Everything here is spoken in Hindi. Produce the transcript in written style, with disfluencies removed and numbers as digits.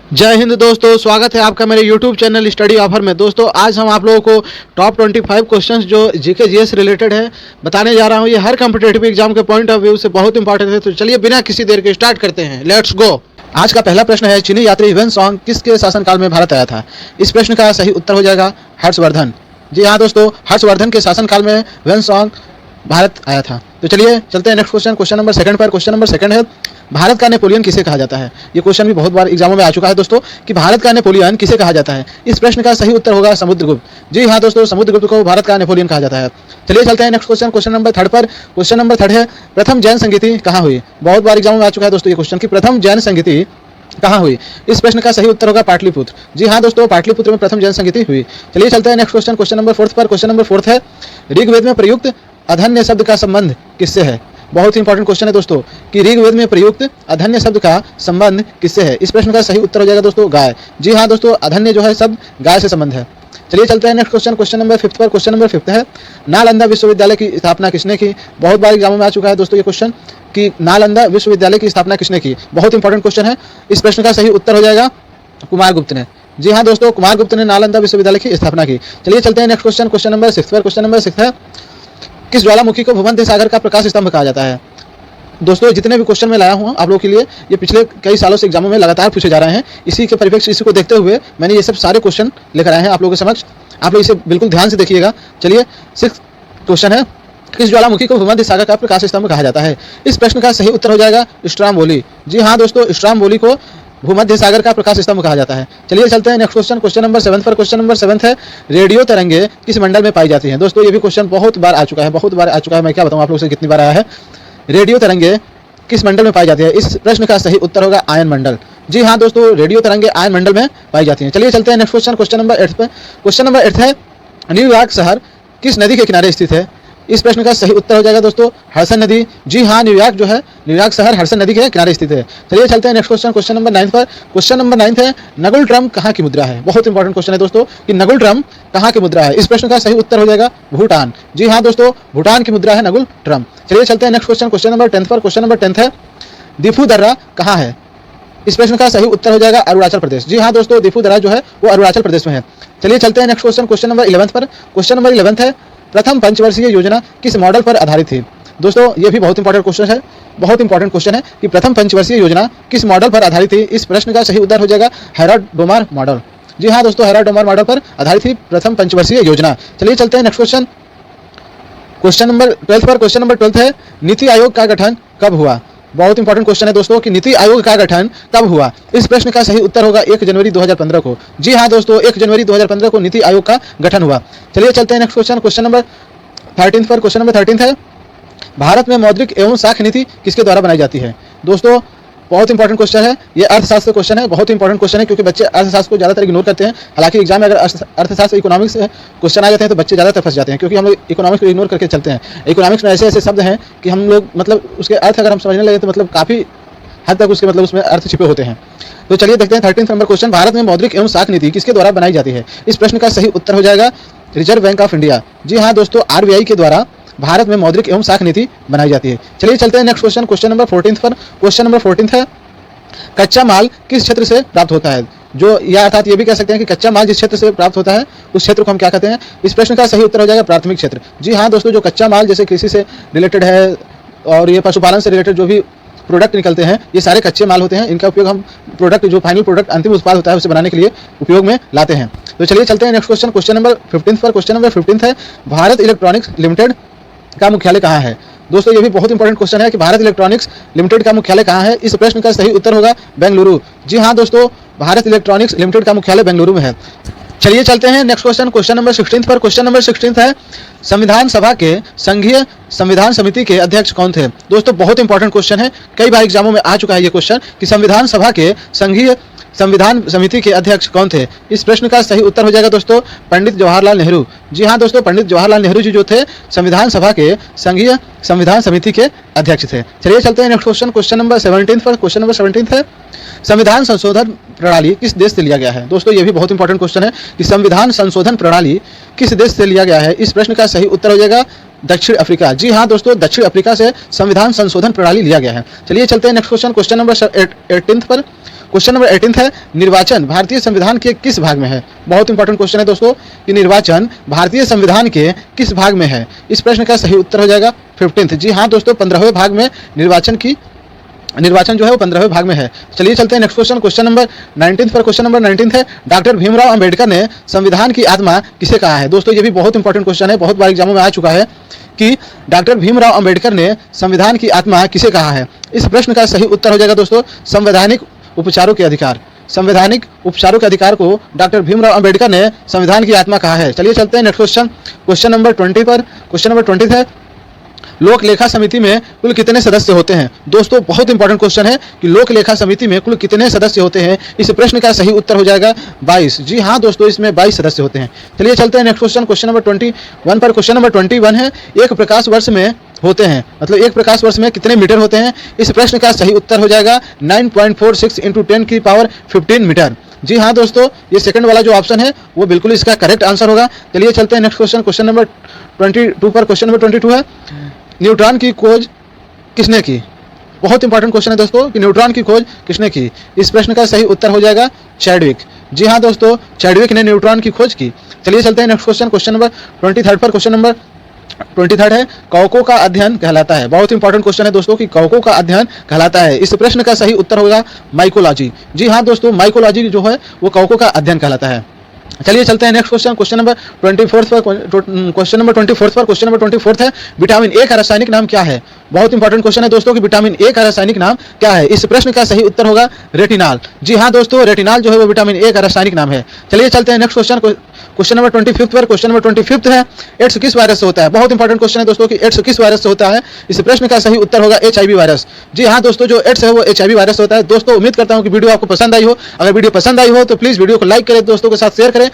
जय हिंद दोस्तों, स्वागत है आपका मेरे YouTube चैनल स्टडी ऑफर में। दोस्तों आज हम आप लोगों को टॉप 25 क्वेश्चंस जो जीके जीएस रिलेटेड है बताने जा रहा हूं। ये हर कॉम्पिटेटिव एग्जाम के पॉइंट ऑफ व्यू से बहुत इंपॉर्टेंट है। तो चलिए बिना किसी देर के स्टार्ट करते हैं, लेट्स गो। आज का पहला प्रश्न है, चीनी यात्री ह्वेन सांग किसके शासनकाल में भारत आया था? इस प्रश्न का सही उत्तर हो जाएगा हर्षवर्धन। जी हाँ दोस्तों, हर्षवर्धन के शासनकाल में ह्वेन सांग भारत आया था। तो चलिए चलते हैं next question, question number second पर। क्वेश्चन नंबर सेकंड है, भारत का नेपोलियन किसे कहा जाता है? ये क्वेश्चन भी बहुत बार एग्जामों में आ चुका है दोस्तों कि भारत का नेपोलियन किसे कहा जाता है। इस प्रश्न का सही उत्तर होगा समुद्रगुप्त। जी हाँ दोस्तों, समुद्रगुप्त को भारत का नेपोलियन कहा जाता है। चलिए चलते हैं next question, question number third पर। क्वेश्चन नंबर थर्ड है, प्रथम जैन संगीति कहाँ हुई? बहुत बार एग्जामों में आ चुका है दोस्तों ये क्वेश्चन कि प्रथम जैन संगीति कहाँ हुई। इस प्रश्न का सही उत्तर होगा पाटलिपुत्र। जी हाँ दोस्तों, पाटलिपुत्र में प्रथम जैन संगीति हुई। चलिए चलते हैं next question, question number fourth पर। क्वेश्चन नंबर फोर्थ है, ऋग्वेद में प्रयुक्त अधन्य शब्द का संबंध किससे है? बहुत ही इंपॉर्टेंट क्वेश्चन है दोस्तों कि ऋग्वेद में प्रयुक्त अधन्य शब्द का संबंध किससे है? इस प्रश्न का सही उत्तर हो जाएगा दोस्तों गाय। जी हाँ दोस्तों, अधन्य जो है शब्द गाय से संबंध है। चलिए चलते हैं next question, question number fifth पर। क्वेश्चन नंबर फिफ्थ है, नालंदा विश्वविद्यालय की स्थापना किसने की? बहुत बार एग्जामों में आ चुका है दोस्तों ये क्वेश्चन कि नालंदा विश्वविद्यालय की स्थापना किसने की। बहुत इंपॉर्टेंट क्वेश्चन है। इस प्रश्न का सही उत्तर हो जाएगा कुमारगुप्त ने। जी हाँ दोस्तों, कुमारगुप्त ने नालंदा विश्वविद्यालय की स्थापना की। चलिए चलते हैं next question, question number six पर। क्वेश्चन नंबर सिक्स है, किस ज्वालामुखी को भूमध्य सागर का प्रकाश स्तंभ कहा जाता है? दोस्तों जितने भी क्वेश्चन मैं लाया हूँ आप लोगों के लिए, ये पिछले कई सालों से एग्जामों में लगातार पूछे जा रहे हैं। इसी के परिप्रेक्ष्य इसी को देखते हुए मैंने ये सब सारे क्वेश्चन लेकर आए हैं आप लोगों के समक्ष। आप लोग इसे बिल्कुल ध्यान से देखिएगा। चलिए सिक्स क्वेश्चन है, किस ज्वालामुखी को भूमध्य सागर का प्रकाश स्तंभ कहा जाता है? इस प्रश्न का सही उत्तर हो जाएगा स्ट्रामबोली। जी हाँ दोस्तों, स्ट्रामबोली को भूमध्य सागर का प्रकाश स्तंभ कहा जाता है। चलिए चलते हैं next question, question number seven पर। क्वेश्चन नंबर सेवन है, रेडियो तरंगे किस मंडल में पाई जाती हैं? दोस्तों ये भी क्वेश्चन बहुत बार आ चुका है, बहुत बार आ चुका है। मैं क्या बताऊँ आप लोगों से कितनी बार आया है। रेडियो तरंगे किस मंडल में पाई जाती है? इस प्रश्न का सही उत्तर होगा आयन मंडल। जी हाँ दोस्तों, रेडियो तरंगे आयन मंडल में पाई जाती हैं। चलिए चलते हैं next question, question number eight पर। क्वेश्चन नंबर एट है, न्यूयॉर्क शहर किस नदी के किनारे स्थित है? इस प्रश्न का सही उत्तर हो जाएगा दोस्तों हडसन नदी। जी हाँ, न्यूयॉर्क जो है, न्यूयॉर्क शहर हडसन नदी के किनारे स्थित है। चलिए चलते हैं नेक्स्ट क्वेश्चन, क्वेश्चन नंबर 9 पर। क्वेश्चन नंबर 9 है, नगुल ट्रम्प कहाँ की मुद्रा है? बहुत इंपॉर्टेंट क्वेश्चन है दोस्तों कि नगुल ट्रम्प कहाँ की मुद्रा है। इस प्रश्न का सही उत्तर हो जाएगा भूटान। जी हाँ दोस्तों, भूटान की मुद्रा है नगुल ट्रम्प। चलिए चलते हैं नेक्स्ट क्वेश्चन, क्वेश्चन नंबर 10 पर। क्वेश्चन नंबर 10 है, दिफू दर्रा कहाँ है? इस प्रश्न का सही उत्तर हो जाएगा अरुणाचल प्रदेश। जी हाँ दोस्तों, दिफू दर्रा जो है वो अरुणाचल प्रदेश में है। चलिए चलते हैं नेक्स्ट क्वेश्चन, क्वेश्चन नंबर 11 पर। क्वेश्चन नंबर 11 है, प्रथम पंचवर्षीय योजना किस मॉडल पर आधारित थी? दोस्तों ये भी बहुत इंपॉर्टेंट क्वेश्चन है, बहुत इंपॉर्टेंट क्वेश्चन है कि प्रथम पंचवर्षीय योजना किस मॉडल पर आधारित थी। इस प्रश्न का सही उत्तर हो जाएगा हेरोड-डोमार मॉडल। जी हाँ दोस्तों, हेरोड-डोमार मॉडल पर आधारित थी प्रथम पंचवर्षीय योजना। चलिए चलते हैं नेक्स्ट क्वेश्चन, क्वेश्चन नंबर 12 पर। क्वेश्चन नंबर 12 है, नीति आयोग का गठन कब हुआ? बहुत इंपॉर्टेंट क्वेश्चन है दोस्तों कि नीति आयोग का गठन कब हुआ। इस प्रश्न का सही उत्तर होगा 1 जनवरी 2015 को। जी हाँ दोस्तों, 1 जनवरी 2015 को नीति आयोग का गठन हुआ। चलिए चलते हैं नेक्स्ट क्वेश्चन, क्वेश्चन नंबर 13 पर। क्वेश्चन नंबर 13 है, भारत में मौद्रिक एवं साख नीति किसके द्वारा बनाई जाती है? दोस्तों बहुत इंपॉर्टेंट क्वेश्चन है, ये अर्थशास्त्र क्वेश्चन है, बहुत इंपॉर्टेंट क्वेश्चन है क्योंकि बच्चे अर्थशास्त्र को ज़्यादातर इग्नोर करते हैं। हालांकि एग्जाम में अगर अर्थशास्त्र इकोनॉमिक्स क्वेश्चन आ जाते हैं तो बच्चे ज़्यादातर फंस जाते हैं क्योंकि हम लोग इकोनॉमिक्स को इग्नोर करके चलते हैं। इकोनॉमिक्स में ऐसे ऐसे शब्द हैं कि हम लोग मतलब उसके अर्थ अगर हम समझने लगे तो मतलब काफ़ी हद तक उसके मतलब उसमें अर्थ छिपे होते हैं। तो चलिए देखते हैं 13 नंबर क्वेश्चन, भारत में मौद्रिक एवं साख नीति किसके द्वारा बनाई जाती है? इस प्रश्न का सही उत्तर हो जाएगा रिजर्व बैंक ऑफ इंडिया। जी हाँ दोस्तों, आरबीआई के द्वारा भारत में मौद्रिक एवं साख नीति बनाई जाती है। चलिए चलते हैं नेक्स्ट क्वेश्चन, क्वेश्चन नंबर 14 पर। क्वेश्चन नंबर 14 है, कच्चा माल किस क्षेत्र से प्राप्त होता है? जो या अर्थात ये भी कह सकते हैं कि कच्चा माल जिस क्षेत्र से प्राप्त होता है उस क्षेत्र को हम क्या कहते हैं? इस प्रश्न का सही उत्तर हो जाएगा प्राथमिक क्षेत्र। जी हाँ दोस्तों, जो कच्चा माल जैसे कृषि से रिलेटेड है और ये पशुपालन से रिलेटेड जो भी प्रोडक्ट निकलते हैं ये सारे कच्चे माल होते हैं। इनका उपयोग हम प्रोडक्ट जो फाइनल प्रोडक्ट अंतिम उत्पाद होता है उसे बनाने के लिए उपयोग में लाते हैं। तो चलिए चलते हैं नेक्स्ट क्वेश्चन, क्वेश्चन नंबर 15 पर। क्वेश्चन नंबर 15 है, भारत इलेक्ट्रॉनिक्स लिमिटेड का मुख्यालय कहाँ है? दोस्तों ये भी बहुत इंपॉर्टेंट क्वेश्चन है कि भारत इलेक्ट्रॉनिक्स लिमिटेड का मुख्यालय कहाँ है। इस प्रश्न का सही उत्तर होगा बेंगलुरु। जी हाँ दोस्तों, भारत इलेक्ट्रॉनिक्स लिमिटेड का मुख्यालय बेंगलुरु में है। चलिए चलते हैं नेक्स्ट क्वेश्चन, क्वेश्चन नंबर 16 पर। क्वेश्चन नंबर 16 है, संविधान सभा के संघीय संविधान समिति के अध्यक्ष कौन थे? दोस्तों बहुत इंपॉर्टेंट क्वेश्चन है, कई बार एग्जामों में आ चुका है ये क्वेश्चन कि संविधान सभा के संघीय संविधान समिति के अध्यक्ष कौन थे। इस प्रश्न का सही उत्तर हो जाएगा दोस्तों पंडित जवाहरलाल नेहरू। जी हाँ दोस्तों, पंडित जवाहरलाल नेहरू जी जो थे संविधान सभा के संघीय संविधान समिति के अध्यक्ष थे। चलिए चलते हैं नेक्स्ट क्वेश्चन, क्वेश्चन नंबर 17 पर। क्वेश्चन नंबर 17 है, संविधान संशोधन प्रणाली किस देश से लिया गया है? दोस्तों ये भी बहुत इंपॉर्टेंट क्वेश्चन है कि संविधान संशोधन प्रणाली किस देश से लिया गया है। इस प्रश्न का सही उत्तर हो जाएगा दक्षिण अफ्रीका। जी हाँ दोस्तों, दक्षिण अफ्रीका से संविधान संशोधन प्रणाली लिया गया है। चलिए चलते हैं नेक्स्ट क्वेश्चन, क्वेश्चन नंबर 18 पर। क्वेश्चन नंबर 18 है, निर्वाचन भारतीय संविधान के किस भाग में है? बहुत इंपॉर्टेंट क्वेश्चन है दोस्तों कि निर्वाचन भारतीय संविधान के किस भाग में है? इस प्रश्न का सही उत्तर हो जाएगा 15th। जी हाँ दोस्तों, 15वें भाग में निर्वाचन जो है वो 15वें भाग में है। चलिए चलते हैं नेक्स्ट क्वेश्चन, क्वेश्चन नंबर 19 पर। क्वेश्चन नंबर 19 है, डॉक्टर भीमराव अंबेडकर ने संविधान की आत्मा किसे कहा है? दोस्तों ये भी बहुत इंपॉर्टेंट क्वेश्चन है, बहुत बार एग्जामों में आ चुका है कि डॉक्टर भीमराव अंबेडकर ने संविधान की आत्मा किसे कहा है? इस प्रश्न का सही उत्तर हो जाएगा दोस्तों संवैधानिक उपचारों के अधिकार। संवैधानिक उपचारों के अधिकार को डॉक्टर भीमराव अंबेडकर ने संविधान की आत्मा कहा है। चलिए चलते हैं नेक्स्ट क्वेश्चन, क्वेश्चन नंबर 20 पर। क्वेश्चन नंबर 20 है, लोक लेखा समिति में कुल कितने सदस्य होते हैं? दोस्तों बहुत इंपॉर्टेंट क्वेश्चन है कि लोक लेखा समिति में कुल कितने सदस्य होते हैं? इस प्रश्न का सही उत्तर हो जाएगा 22। जी हाँ दोस्तों, इसमें 22 सदस्य होते हैं। चलिए चलते हैं नेक्स्ट क्वेश्चन, क्वेश्चन नंबर 21 पर। क्वेश्चन नंबर 21 है, एक प्रकाश वर्ष में होते हैं, मतलब एक प्रकाश वर्ष में कितने मीटर होते हैं? इस प्रश्न का सही उत्तर हो जाएगा 9.46 × 10⁻15 मीटर। जी हाँ दोस्तों, ये सेकंड वाला जो ऑप्शन है वो बिल्कुल इसका करेक्ट आंसर होगा। चलिए चलते हैं नेक्स्ट क्वेश्चन, क्वेश्चन नंबर 22 पर। क्वेश्चन नंबर 22 है, न्यूट्रॉन की खोज किसने की? बहुत इंपॉर्टेंट क्वेश्चन है दोस्तों कि न्यूट्रॉन की खोज किसने की? इस प्रश्न का सही उत्तर हो जाएगा चैडविक। जी हाँ दोस्तों, चैडविक ने न्यूट्रॉन की खोज की। चलिए चलते हैं नेक्स्ट क्वेश्चन, क्वेश्चन नंबर 23 पर। क्वेश्चन नंबर 23 है, कवकों का अध्ययन कहलाता है। बहुत इंपॉर्टेंट क्वेश्चन है दोस्तों कि कवकों का अध्ययन कहलाता है। इस प्रश्न का सही उत्तर होगा माइकोलॉजी। जी हाँ दोस्तों, माइकोलॉजी जो है वो कवकों का अध्ययन कहलाता है। चलिए चलते हैं नेक्स्ट क्वेश्चन, क्वेश्चन नंबर 24 पर। क्वेश्चन नंबर 24 पर। क्वेश्चन नंबर 24 है, विटामिन ए का रासायनिक नाम क्या है? बहुत इंपॉर्टेंट क्वेश्चन है दोस्तों कि विटामिन ए का रासायनिक नाम क्या है? इस प्रश्न का सही उत्तर होगा रेटिनॉल। जी हाँ दोस्तों, रेटिनॉल जो है वो विटामिन ए का रासायनिक नाम है। चलिए चलते हैं नेक्स्ट क्वेश्चन, क्वेश्चन नंबर 25 पर। क्वेश्चन नंबर 25 है, एड्स किस वायरस से होता है? बहुत इंपॉर्टेंट क्वेश्चन है दोस्तों कि एड्स किस वायरस से होता है? इस प्रश्न का सही उत्तर होगा HIV वायरस। जी हाँ दोस्तों, जो एड्स है वो HIV वायरस से होता है। दोस्तों उम्मीद करता हूँ कि वीडियो आपको पसंद आई हो। अगर वीडियो पसंद आई हो तो प्लीज वीडियो को लाइक करें, दोस्तों के साथ शेयर करें।